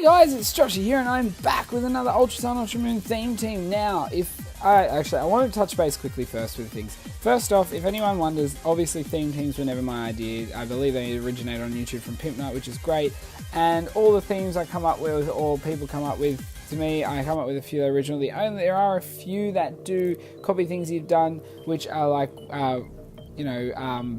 guys, it's Joshy here, and I'm back with another Ultra Sun Ultra Moon theme team. Now, I want to touch base quickly first with things. First off, if anyone wonders, obviously theme teams were never my idea. I believe they originated on YouTube from Pimp Night, which is great. And all the themes I come up with, or people come up with, to me, I come up with a few original. There are a few that do copy things you've done, which are like,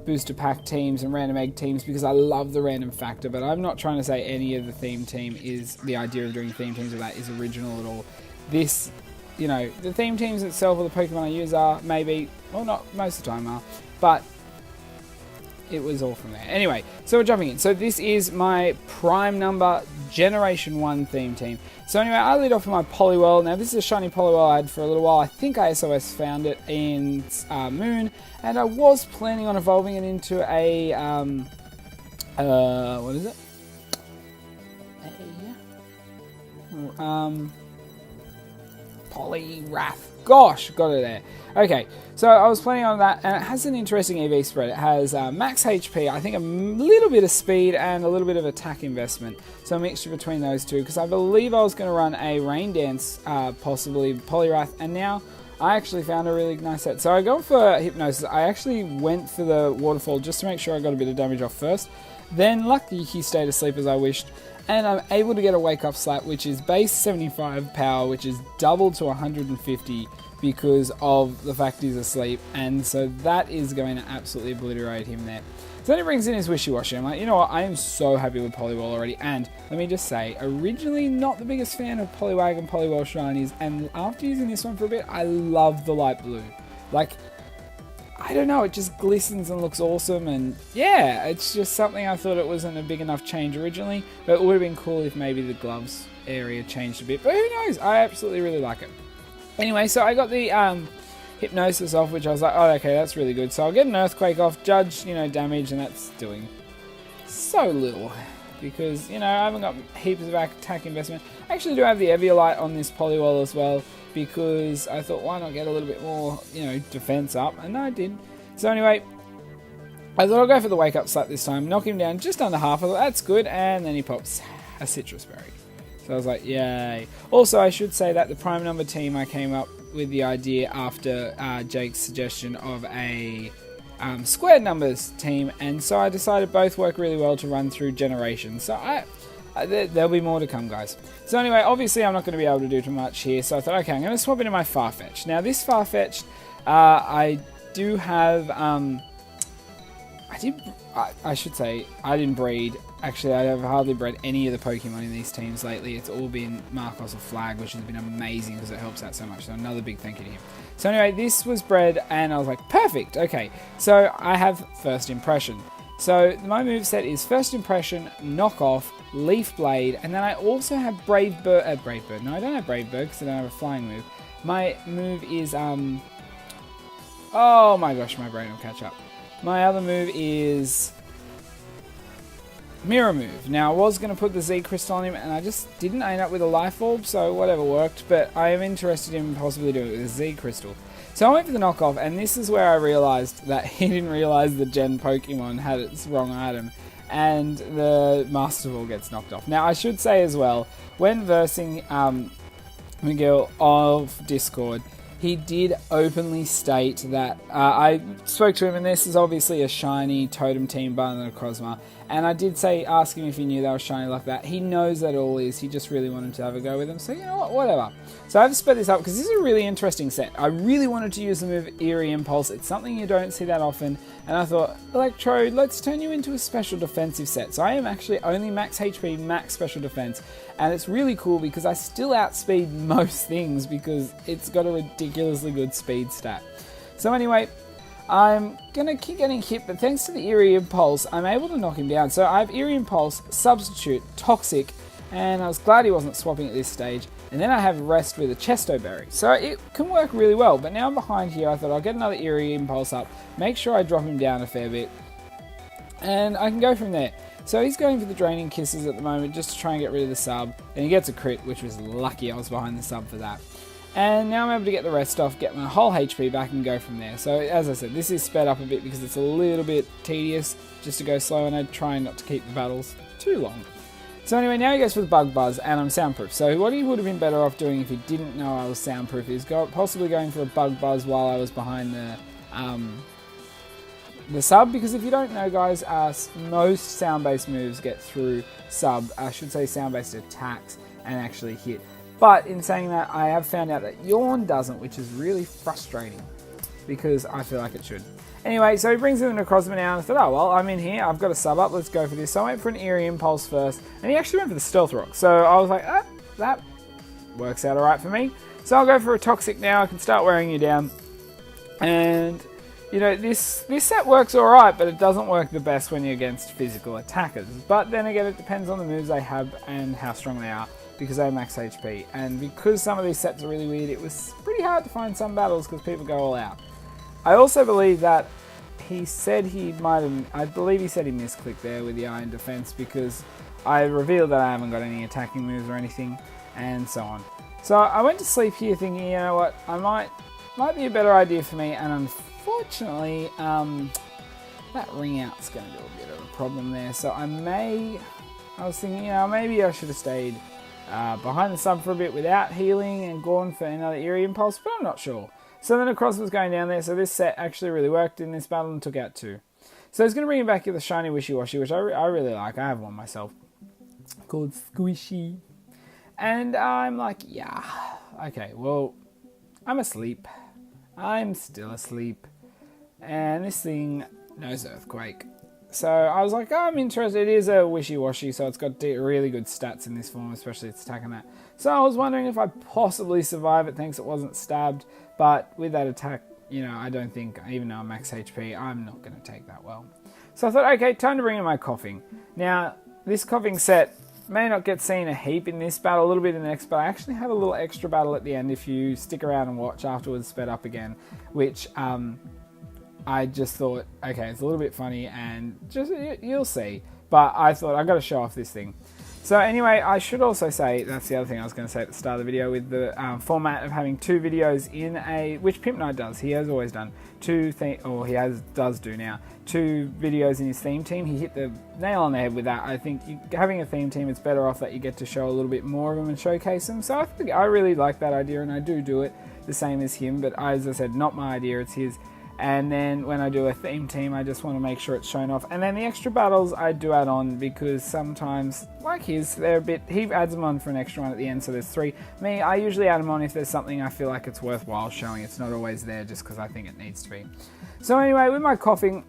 booster pack teams and random egg teams, because I love the random factor. But I'm not trying to say any of the theme team is the idea of doing theme teams of that is original at all. This, the theme teams itself, or the Pokemon I use are maybe, well, not most of the time are, but it was all from there. Anyway, so we're jumping in. So this is my prime number Generation 1 theme team. So anyway, I lead off with my Poliwhirl. Now this is a shiny Poliwhirl I had for a little while. I think SOS found it in Moon, and I was planning on evolving it into a, what is it? Poliwrath. Gosh, got it there. Okay, so I was planning on that, and it has an interesting EV spread. It has max HP, I think a little bit of speed, and a little bit of attack investment. So a mixture between those two, because I believe I was going to run a Rain Dance, possibly Poliwrath, and now I actually found a really nice set. So I go for Hypnosis. I actually went for the Waterfall just to make sure I got a bit of damage off first. Then luckily he stayed asleep as I wished, and I'm able to get a Wake Up Slap, which is base 75 power, which is doubled to 150 because of the fact he's asleep, and so that is going to absolutely obliterate him there. So then he brings in his Wishy-Washy. I'm like, you know what, I am so happy with Poliwhirl already, and let me just say, originally not the biggest fan of Poliwag and Poliwhirl Shinies, and after using this one for a bit, I love the light blue. Like, I don't know, it just glistens and looks awesome, and yeah, it's just something I thought it wasn't a big enough change originally, but it would have been cool if maybe the gloves area changed a bit, but who knows, I absolutely really like it. Anyway, so I got the Hypnosis off, which I was like, oh, okay, that's really good. So I'll get an Earthquake off, judge, damage, and that's doing so little, because, I haven't got heaps of attack investment. I actually do have the Eviolite on this Poliwhirl as well, because I thought, why not get a little bit more, defense up, and I did. So anyway, I thought I'll go for the Wake Up Slap this time, knock him down just under half. I thought, that's good, and then he pops a Citrus Berry. So I was like, yay. Also, I should say that the prime number team, I came up with the idea after Jake's suggestion of a squared numbers team, and so I decided both work really well to run through generations. So there'll be more to come, guys. So anyway, obviously I'm not going to be able to do too much here, so I thought, okay, I'm going to swap into my Farfetch'd. Now this Farfetch'd, I do have, I should say, I didn't breed. Actually, I have hardly bred any of the Pokemon in these teams lately. It's all been Marcos or Flag, which has been amazing because it helps out so much. So another big thank you to him. So anyway, this was bred, and I was like, perfect. Okay, so I have First Impression. So my moveset is First Impression, Knock Off, Leaf Blade, and then I also have Brave Bird. No, I don't have Brave Bird because I don't have a flying move. My move is, oh my gosh, my brain will catch up. My other move is Mirror Move. Now, I was going to put the Z Crystal on him, and I just didn't end up with a Life Orb, so whatever worked, but I am interested in possibly doing it with a Z Crystal. So I went for the knockoff, and this is where I realized that he didn't realize the Gen Pokemon had its wrong item, and the Master Ball gets knocked off. Now, I should say as well, when versing Miguel of Discord, he did openly state that, I spoke to him, and this is obviously a shiny Totem Team Barn and a Cosma, and I did ask him if he knew they were shiny like that. He knows that all is, he just really wanted to have a go with them, so you know what, whatever. So I've sped this up because this is a really interesting set. I really wanted to use the move Eerie Impulse. It's something you don't see that often, and I thought, Electrode, let's turn you into a special defensive set. So I am actually only max HP, max special defense, and it's really cool because I still outspeed most things because it's got a ridiculously good speed stat. So anyway, I'm going to keep getting hit, but thanks to the Eerie Impulse, I'm able to knock him down. So I have Eerie Impulse, Substitute, Toxic, and I was glad he wasn't swapping at this stage. And then I have Rest with a Chesto Berry. So it can work really well, but now I'm behind here. I thought I'll get another Eerie Impulse up, make sure I drop him down a fair bit, and I can go from there. So he's going for the Draining Kisses at the moment just to try and get rid of the sub, and he gets a crit, which was lucky I was behind the sub for that. And now I'm able to get the rest off, get my whole HP back, and go from there. So as I said, this is sped up a bit because it's a little bit tedious just to go slow, and I try not to keep the battles too long. So anyway, now he goes for the Bug Buzz, and I'm soundproof. So what he would have been better off doing if he didn't know I was soundproof is possibly going for a Bug Buzz while I was behind the sub, because if you don't know, guys, most sound-based moves get through sound-based attacks and actually hit. But in saying that, I have found out that Yawn doesn't, which is really frustrating because I feel like it should. Anyway, so he brings in the Necrozma now, and I thought, oh, well, I'm in here, I've got a sub up, let's go for this. So I went for an Eerie Impulse first, and he actually went for the Stealth Rock. So I was like, that works out alright for me. So I'll go for a Toxic now, I can start wearing you down. And, you know, this set works alright, but it doesn't work the best when you're against physical attackers. But then again, it depends on the moves they have and how strong they are, because they have max HP. And because some of these sets are really weird, it was pretty hard to find some battles because people go all out. I also believe that he said he might have, I believe he said he misclicked there with the Iron Defense, because I revealed that I haven't got any attacking moves or anything, and so on. So I went to sleep here thinking, you know what, I might be a better idea for me, and unfortunately, that ring out's going to do a bit of a problem there. So I was thinking, you know, maybe I should have stayed behind the sub for a bit without healing and gone for another Eerie Impulse, but I'm not sure. So then Necrozma was going down there, so this set actually really worked in this battle and took out 2. So he's going to bring him back with the shiny Wishy-Washy, which I really like. I have one myself called Squishy. And I'm like, yeah, okay, well, I'm asleep. I'm still asleep. And this thing knows Earthquake. So I was like, oh, I'm interested. It is a Wishy-Washy, so it's got really good stats in this form, especially its attacking that. So I was wondering if I'd possibly survive it, thanks it wasn't stabbed. But with that attack, you know, I don't think, even though I'm max HP, I'm not going to take that well. So I thought, okay, time to bring in my Coughing. Now, this Coughing set may not get seen a heap in this battle, a little bit in the next, but I actually have a little extra battle at the end if you stick around and watch afterwards, sped up again, which I just thought, okay, it's a little bit funny and just you'll see. But I thought I've got to show off this thing. So anyway, I should also say, that's the other thing I was going to say at the start of the video, with the format of having 2 videos in which Pimp Knight does. He has always done does do now, 2 videos in his theme team. He hit the nail on the head with that. I think having a theme team, it's better off that you get to show a little bit more of them and showcase them. So I really like that idea, and I do it the same as him, but as I said, not my idea, it's his. And then when I do a theme team, I just want to make sure it's shown off. And then the extra battles I do add on, because sometimes, like his, they're a bit, he adds them on for an extra one at the end, so there's 3. Me, I usually add them on if there's something I feel like it's worthwhile showing. It's not always there just because I think it needs to be. So anyway, with my Coughing,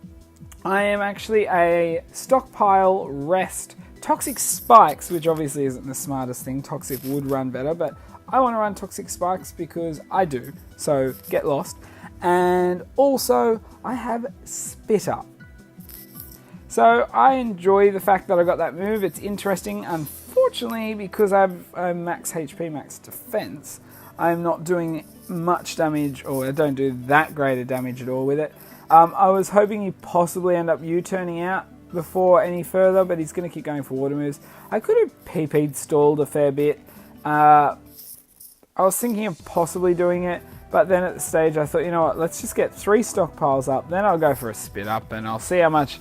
I am actually a Stockpile Rest Toxic Spikes, which obviously isn't the smartest thing. Toxic would run better, but I want to run Toxic Spikes because I do, so get lost. And also, I have Spit Up. So I enjoy the fact that I got that move. It's interesting. Unfortunately, because I'm max HP, max defense, I'm not doing much damage, or I don't do that great a damage at all with it. I was hoping he'd possibly end up U-turning out before any further, but he's going to keep going for water moves. I could have PP'd stalled a fair bit. I was thinking of possibly doing it, but then at the stage I thought, you know what, let's just get 3 stockpiles up, then I'll go for a Spit Up and I'll see how much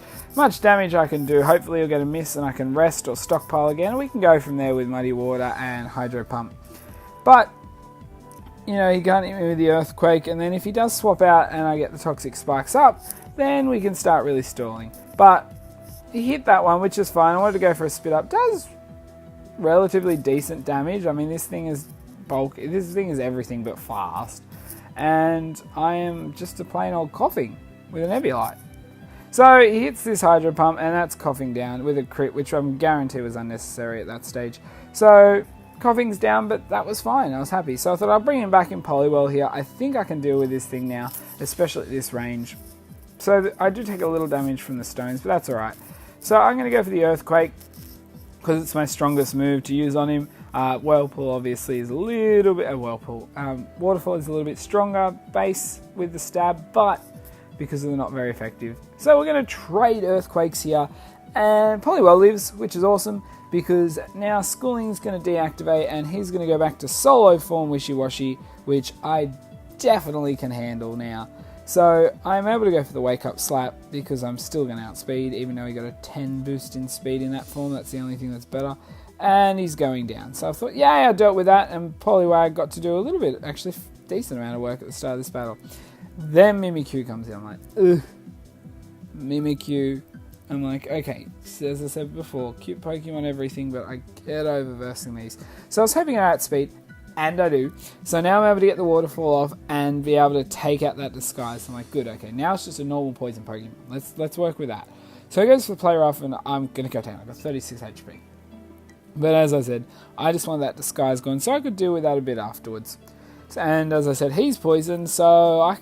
damage I can do. Hopefully you'll get a miss and I can rest or stockpile again, and we can go from there with Muddy Water and Hydro Pump. But, you know, he can't hit me with the Earthquake, and then if he does swap out and I get the Toxic Spikes up, then we can start really stalling. But he hit that one, which is fine. I wanted to go for a Spit Up. Does relatively decent damage. I mean, this thing is bulky. This thing is everything but fast. And I am just a plain old Coughing with a Nebulite. So he hits this Hydro Pump, and that's Coughing down with a crit, which I'm guaranteed was unnecessary at that stage. So Coughing's down, but that was fine. I was happy. So I thought I'll bring him back in Poliwell here. I think I can deal with this thing now, especially at this range. So I do take a little damage from the stones, but that's alright. So I'm going to go for the Earthquake, because it's my strongest move to use on him. Whirlpool obviously is a little bit, Waterfall is a little bit stronger base with the stab, but because they're not very effective. So we're going to trade Earthquakes here, and Poliwell lives, which is awesome, because now Schooling's going to deactivate, and he's going to go back to solo form Wishy-Washy, which I definitely can handle now. So I'm able to go for the Wake Up Slap, because I'm still going to outspeed, even though he got a 10 boost in speed in that form. That's the only thing that's better. and he's going down. So I thought, yeah, I dealt with that, and Poliwag got to do a little bit, actually decent amount of work at the start of this battle. Then Mimikyu comes in. I'm like, ugh, Mimikyu. I'm like, okay, so as I said before, cute Pokemon, everything, but I get over versing these. So I was hoping I outspeed, and I do. So now I'm able to get the waterfall off and be able to take out that disguise. I'm like, good, okay, now it's just a normal poison Pokemon. Let's work with that. So he goes for Play Rough, and I'm going to go down. I've got 36 HP. But as I said, I just want that disguise going, so I could deal with that a bit afterwards. And as I said, he's poisoned, so I'm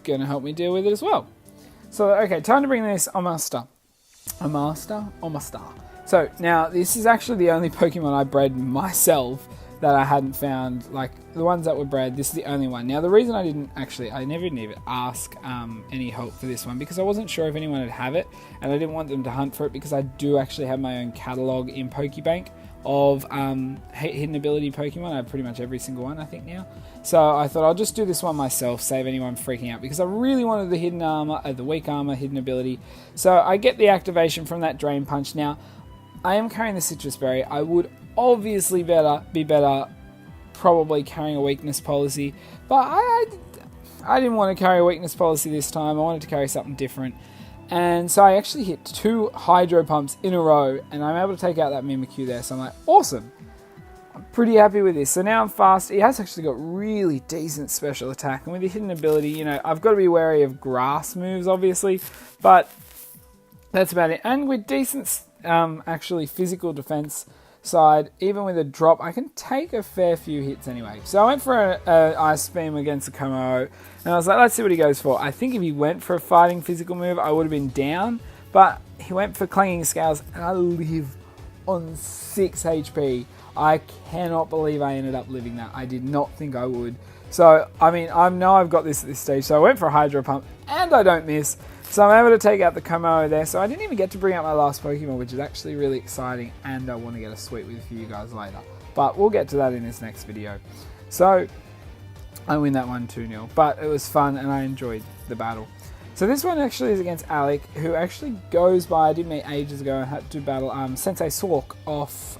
going to help me deal with it as well. So, okay, time to bring this on Master. A master? On my star. So, now, this is actually the only Pokemon I bred myself that I hadn't found. Like, the ones that were bred, this is the only one. Now, the reason I never even ask any help for this one, because I wasn't sure if anyone would have it, and I didn't want them to hunt for it, because I do actually have my own catalogue in Pokebank of hidden ability Pokemon. I have pretty much every single one, I think, now. So I thought I'll just do this one myself, save anyone freaking out, because I really wanted the hidden armor, the weak armor, hidden ability. So I get the activation from that Drain Punch. Now, I am carrying the Citrus Berry. I would obviously be better probably carrying a weakness policy, but I didn't want to carry a weakness policy this time. I wanted to carry something different. And so I actually hit 2 Hydro Pumps in a row, and I'm able to take out that Mimikyu there. So I'm like, awesome. I'm pretty happy with this. So now I'm fast. He has actually got really decent special attack. And with the hidden ability, you know, I've got to be wary of grass moves, obviously. But that's about it. And with decent, actually, physical defense side, even with a drop, I can take a fair few hits anyway. So I went for an Ice Beam against the Como, and I was like, let's see what he goes for. I think if he went for a fighting physical move, I would have been down, but he went for Clanging Scales, and I live on 6 HP. I cannot believe I ended up living that. I did not think I would. So, I mean, I know I've got this at this stage, so I went for a Hydro Pump, and I don't miss. So I'm able to take out the Como there. So I didn't even get to bring out my last Pokemon, which is actually really exciting, and I want to get a sweep with for you guys later. But we'll get to that in this next video. So I win that one 2-0, but it was fun and I enjoyed the battle. So this one actually is against Alec, who actually goes by, I did meet ages ago and had to battle Sensei Sork off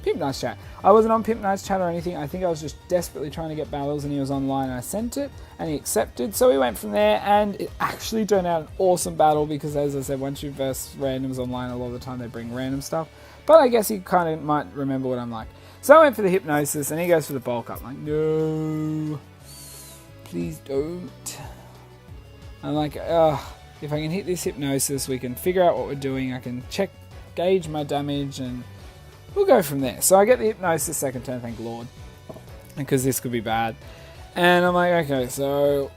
Pimp Nice Chat. I wasn't on Pimp Nice Chat or anything. I think I was just desperately trying to get battles, and he was online, and I sent it and he accepted. So we went from there, and it actually turned out an awesome battle, because as I said, once you verse randoms online, a lot of the time they bring random stuff. But I guess he kind of might remember what I'm like. So I went for the Hypnosis, and he goes for the Bulk Up. I'm like, no, please don't. I'm like, if I can hit this Hypnosis, we can figure out what we're doing. I can gauge my damage, and we'll go from there. So I get the Hypnosis second turn, thank Lord, because this could be bad. And I'm like, okay, so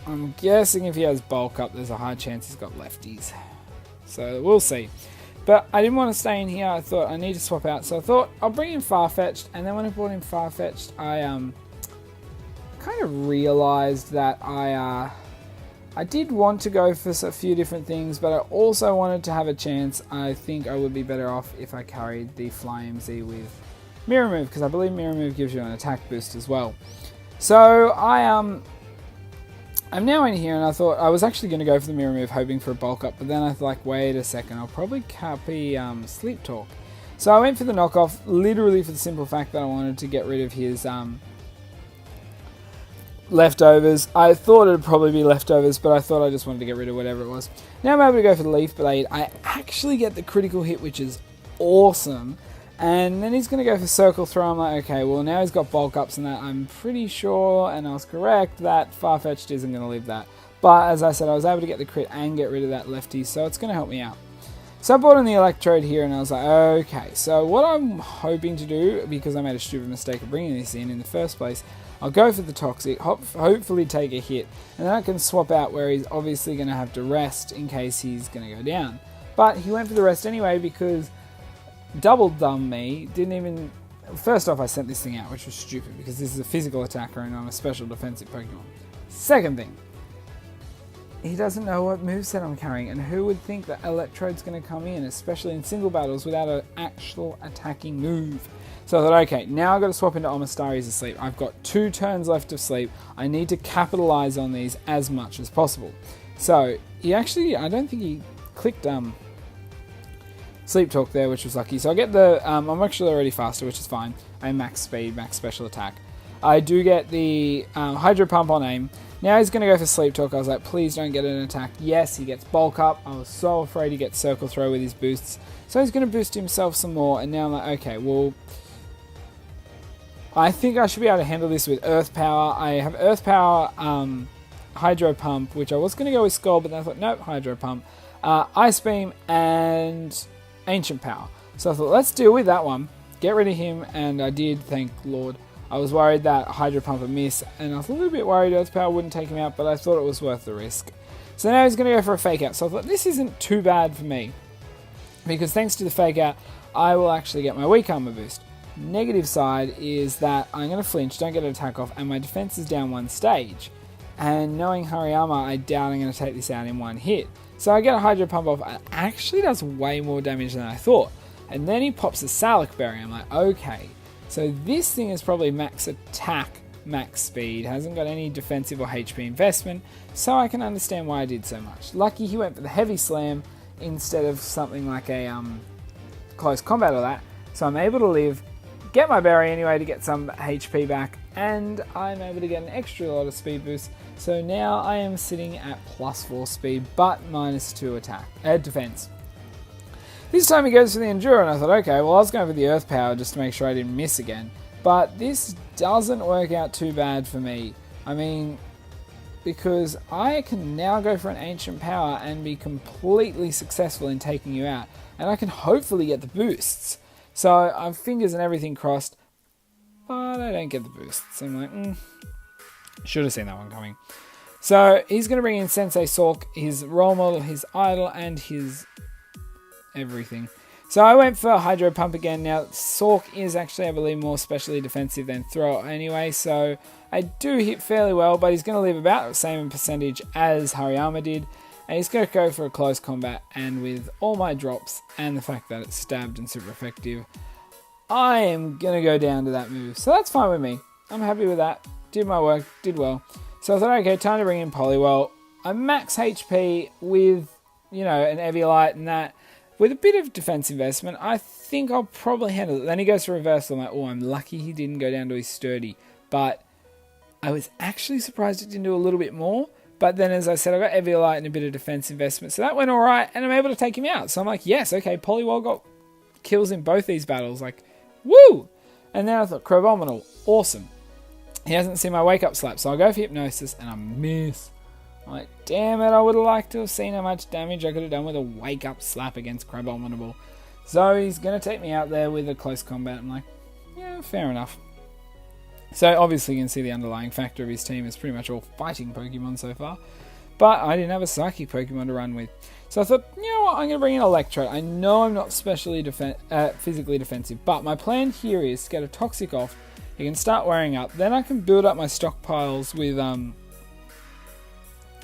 I'm guessing if he has Bulk Up, there's a high chance he's got lefties. So we'll see. But I didn't want to stay in here. I thought I need to swap out. So I thought I'll bring in Farfetch'd. And then when I brought in Farfetch'd, I kind of realized that I did want to go for a few different things, but I also wanted to have a chance. I think I would be better off if I carried the Fly-MZ with Mirror Move, because I believe Mirror Move gives you an attack boost as well. So I'm now in here, and I thought I was actually going to go for the Mirror Move, hoping for a Bulk Up, but then I was like, wait a second, I'll probably copy Sleep Talk. So I went for the knockoff, literally for the simple fact that I wanted to get rid of his leftovers. I thought it would probably be leftovers, but I thought I just wanted to get rid of whatever it was. Now I'm able to go for the Leaf Blade. I actually get the critical hit, which is awesome. And then he's going to go for Circle Throw. I'm like, okay, well now he's got Bulk Ups and that. I'm pretty sure, and I was correct, that Farfetch'd isn't going to live that. But as I said, I was able to get the crit and get rid of that lefty, so it's going to help me out. So I brought in the Electrode here, and I was like, okay, so what I'm hoping to do, because I made a stupid mistake of bringing this in the first place, I'll go for the Toxic, hopefully take a hit, and then I can swap out where he's obviously going to have to rest in case he's going to go down. But he went for the rest anyway, because Double Dumb me, didn't even... First off, I sent this thing out, which was stupid, because this is a physical attacker and I'm a special defensive Pokemon. Second thing, he doesn't know what moveset I'm carrying, and who would think that Electrode's going to come in, especially in single battles, without an actual attacking move. So I thought, okay, now I've got to swap into Omastari's Asleep. I've got 2 turns left of sleep. I need to capitalize on these as much as possible. So he actually, I don't think he clicked Sleep Talk there, which was lucky. So I get the, I'm actually already faster, which is fine. I have max speed, max special attack. I do get the Hydro Pump on aim. Now he's going to go for Sleep Talk. I was like, please don't get an attack. Yes, he gets Bulk Up. I was so afraid he gets Circle Throw with his boosts. So he's going to boost himself some more. And now I'm like, okay, well, I think I should be able to handle this with Earth Power. I have Earth Power, Hydro Pump, which I was going to go with Skull, but then I thought, nope, Hydro Pump. Ice Beam and Ancient Power. So I thought, let's deal with that one. Get rid of him, and I did, thank Lord. I was worried that Hydro Pump would miss, and I was a little bit worried Earth Power wouldn't take him out, but I thought it was worth the risk. So now he's going to go for a Fake Out. So I thought, this isn't too bad for me, because thanks to the Fake Out, I will actually get my Weak Armor boost. Negative side is that I'm going to flinch, don't get an attack off, and my defense is down one stage. And knowing Hariyama, I doubt I'm going to take this out in one hit. So I get a Hydro Pump off, and it actually does way more damage than I thought. And then he pops a Salic Berry. I'm like, okay. So this thing is probably max attack, max speed. Hasn't got any defensive or HP investment. So I can understand why I did so much. Lucky he went for the Heavy Slam instead of something like a close combat or that. So I'm able to live, get my berry anyway to get some HP back. And I'm able to get an extra lot of speed boost. So now I am sitting at +4 speed, but -2 attack, defense. This time he goes for the Endure, and I thought, okay, well I was going for the Earth Power just to make sure I didn't miss again. But this doesn't work out too bad for me. I mean, because I can now go for an Ancient Power and be completely successful in taking you out. And I can hopefully get the boosts. So I'm fingers and everything crossed. But I don't get the boosts. I'm like, should have seen that one coming. So he's going to bring in Sensei Sork, his role model, his idol, and his everything. So I went for Hydro Pump again. Now Sork is actually, I believe, more specially defensive than Throw anyway. So I do hit fairly well, but he's going to leave about the same percentage as Hariyama did. And he's going to go for a close combat. And with all my drops and the fact that it's stabbed and super effective, I am going to go down to that move. So that's fine with me. I'm happy with that. Did my work, did well. So I thought, okay, time to bring in Poliwell. I'm max HP with, you know, an Eviolite and that. With a bit of defense investment, I think I'll probably handle it. Then he goes for Reversal. I'm like, oh, I'm lucky he didn't go down to his Sturdy. But I was actually surprised it didn't do a little bit more. But then, as I said, I got Eviolite and a bit of defense investment. So that went all right, and I'm able to take him out. So I'm like, yes, okay, Poliwell got kills in both these battles. Like, woo! And then I thought, Crobominal, awesome. He hasn't seen my Wake Up Slap, so I'll go for Hypnosis, and I miss. I'm like, damn it, I would have liked to have seen how much damage I could have done with a Wake Up Slap against Crobominable. So he's going to take me out there with a close combat. I'm like, yeah, fair enough. So obviously you can see the underlying factor of his team is pretty much all fighting Pokemon so far. But I didn't have a Psychic Pokemon to run with. So I thought, you know what, I'm going to bring in Electrode. I know I'm not specially physically defensive, but my plan here is to get a Toxic off. He can start wearing up. Then I can build up my stockpiles with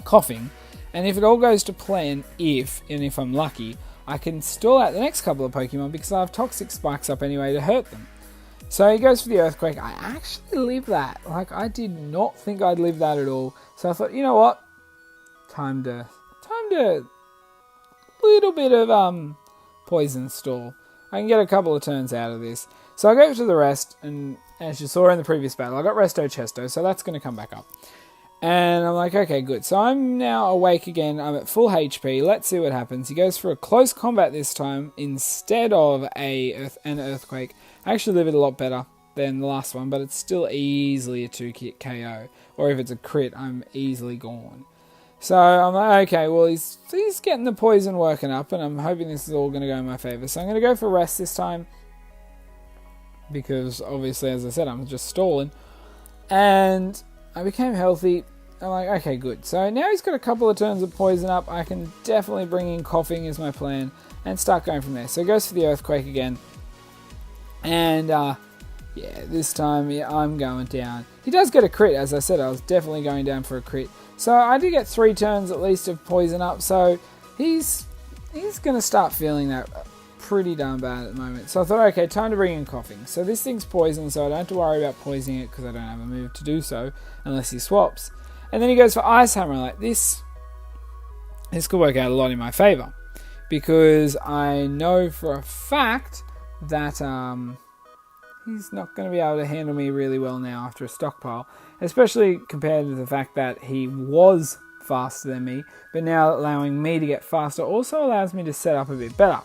Coughing. And if it all goes to plan, if I'm lucky, I can stall out the next couple of Pokemon because I have Toxic Spikes up anyway to hurt them. So he goes for the Earthquake. I actually live that. Like, I did not think I'd live that at all. So I thought, you know what? Time to little bit of Poison Stall. I can get a couple of turns out of this. So I go to the rest, and as you saw in the previous battle, I got Resto Chesto, so that's going to come back up. And I'm like, okay, good. So I'm now awake again. I'm at full HP. Let's see what happens. He goes for a close combat this time instead of an Earthquake. I actually live it a lot better than the last one, but it's still easily a 2-hit KO. Or if it's a crit, I'm easily gone. So I'm like, okay, well, he's getting the poison working up, and I'm hoping this is all going to go in my favour. So I'm going to go for Rest this time, because obviously, as I said, I'm just stalling. And I became healthy. I'm like, okay, good. So now he's got a couple of turns of poison up. I can definitely bring in Coughing is my plan, and start going from there. So he goes for the Earthquake again. And, yeah, this time, yeah, I'm going down. He does get a crit, as I said, I was definitely going down for a crit. So I did get 3 turns at least of poison up, so he's going to start feeling that pretty darn bad at the moment. So I thought, okay, time to bring in Coughing. So this thing's poison, so I don't have to worry about poisoning it because I don't have a move to do so, unless he swaps. And then he goes for Ice Hammer. Like, this could work out a lot in my favour, because I know for a fact that he's not going to be able to handle me really well now after a stockpile, especially compared to the fact that he was faster than me, but now allowing me to get faster also allows me to set up a bit better.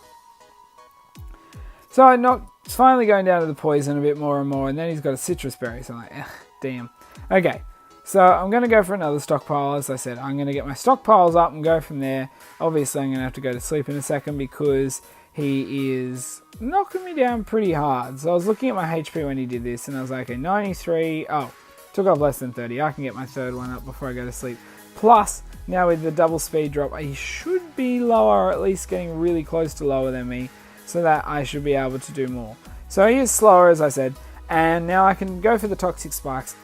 So I'm finally going down to the poison a bit more and more, and then he's got a citrus berry, so I'm like, damn. Okay, so I'm going to go for another stockpile. As I said, I'm going to get my stockpiles up and go from there. Obviously, I'm going to have to go to sleep in a second because he is knocking me down pretty hard. So I was looking at my HP when he did this, and I was like, okay, 93. Oh, took off less than 30. I can get my third one up before I go to sleep. Plus, now with the double speed drop, he should be lower, or at least getting really close to lower than me, so that I should be able to do more. So he is slower, as I said, and now I can go for the toxic spikes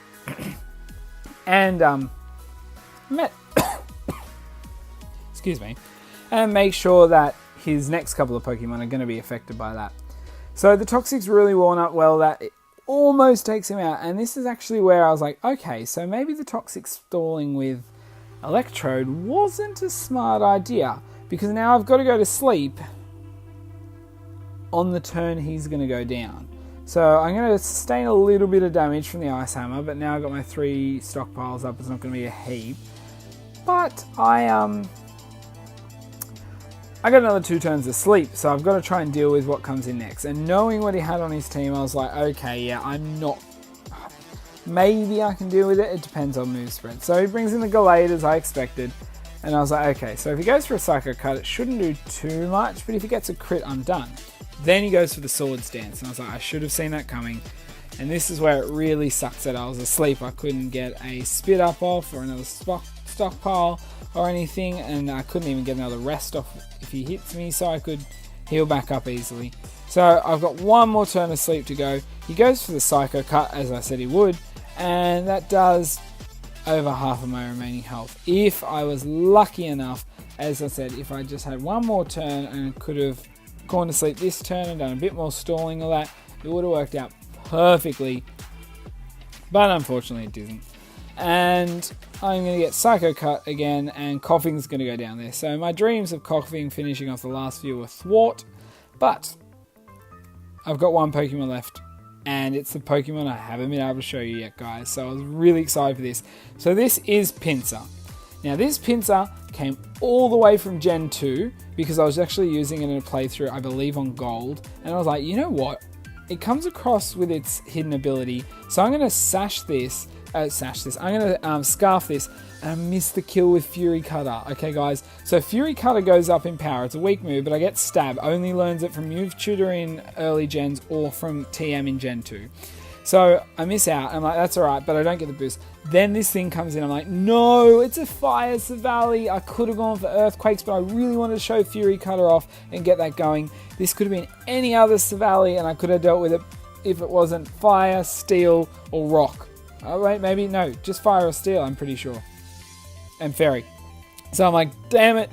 and excuse me, and make sure that his next couple of Pokemon are going to be affected by that. So the toxic's really worn up well that it almost takes him out, and this is actually where I was like, okay, so maybe the toxic stalling with Electrode wasn't a smart idea, because now I've got to go to sleep on the turn he's going to go down. So I'm going to sustain a little bit of damage from the Ice Hammer, but now I've got my 3 stockpiles up. It's not going to be a heap. But I got another 2 turns of sleep, so I've got to try and deal with what comes in next. And knowing what he had on his team, I was like, okay, yeah, maybe I can deal with it. It depends on move spread. So he brings in the Gallade as I expected. And I was like, okay, so if he goes for a Psycho Cut, it shouldn't do too much, but if he gets a crit, I'm done. Then he goes for the Swords Dance, and I was like, I should have seen that coming. And this is where it really sucks that I was asleep. I couldn't get a Spit Up off or another stockpile or anything, and I couldn't even get another rest off if he hits me, so I could heal back up easily. So I've got one more turn of sleep to go. He goes for the Psycho Cut, as I said he would, and that does over half of my remaining health. If I was lucky enough, as I said, if I just had one more turn and could have gone to sleep this turn and done a bit more stalling or that, it would have worked out perfectly, but unfortunately it didn't. And I'm going to get Psycho Cut again, and Coughing's going to go down there. So my dreams of Coughing finishing off the last few were thwart, but I've got one Pokemon left, and it's the Pokemon I haven't been able to show you yet, guys, so I was really excited for this. So this is Pinsir. Now this Pinsir came all the way from Gen 2 because I was actually using it in a playthrough, I believe on Gold, and I was like, you know what? It comes across with its hidden ability, so I'm going to scarf this, and I missed the kill with Fury Cutter. Okay guys, so Fury Cutter goes up in power, it's a weak move, but I get Stab, only learns it from Move Tutor in early gens or from TM in Gen 2. So I miss out, I'm like, that's alright, but I don't get the boost. Then this thing comes in, I'm like, no, it's a Fire Savali. I could have gone for Earthquakes, but I really wanted to show Fury Cutter off and get that going. This could have been any other Savali, and I could have dealt with it if it wasn't Fire, Steel, or Rock. Oh wait, maybe, no, just Fire or Steel, I'm pretty sure. And Fairy. So I'm like, damn it.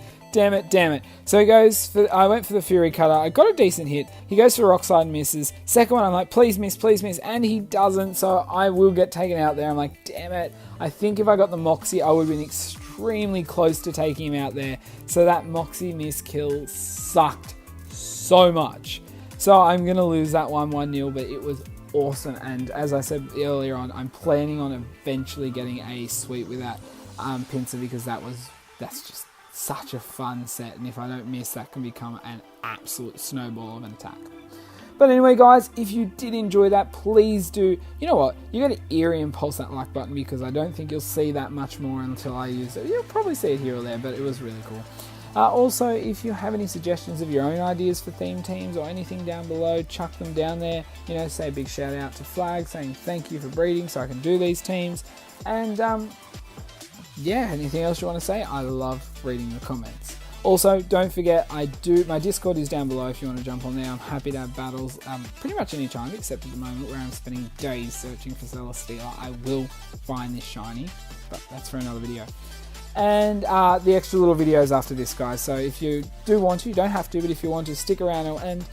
So he goes for, I went for the Fury Cutter, I got a decent hit, he goes for Rock Slide and misses. Second one, I'm like, please miss, and he doesn't, so I will get taken out there. I'm like, damn it. I think if I got the Moxie, I would have been extremely close to taking him out there. So that Moxie miss kill sucked so much. So I'm going to lose that 1-0, but it was awesome. And as I said earlier on, I'm planning on eventually getting a sweep with that Pinsir, because that's just such a fun set, and if I don't miss, that can become an absolute snowball of an attack. But anyway guys, if you did enjoy that, please do, you know what, you got to eerie and pulse that like button, because I don't think you'll see that much more until I use it. You'll probably see it here or there, but it was really cool. Also, if you have any suggestions of your own ideas for theme teams or anything down below, chuck them down there. You know, say a big shout out to Flag saying thank you for breeding so I can do these teams. And yeah, anything else you want to say? I love reading the comments. Also, don't forget, my Discord is down below if you want to jump on there. I'm happy to have battles pretty much any time, except at the moment where I'm spending days searching for Celesteela. I will find this shiny, but that's for another video. And the extra little videos after this, guys. So if you do want to, you don't have to, but if you want to, stick around and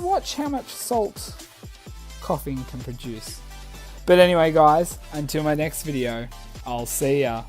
watch how much salt Coughing can produce. But anyway, guys, until my next video, I'll see ya.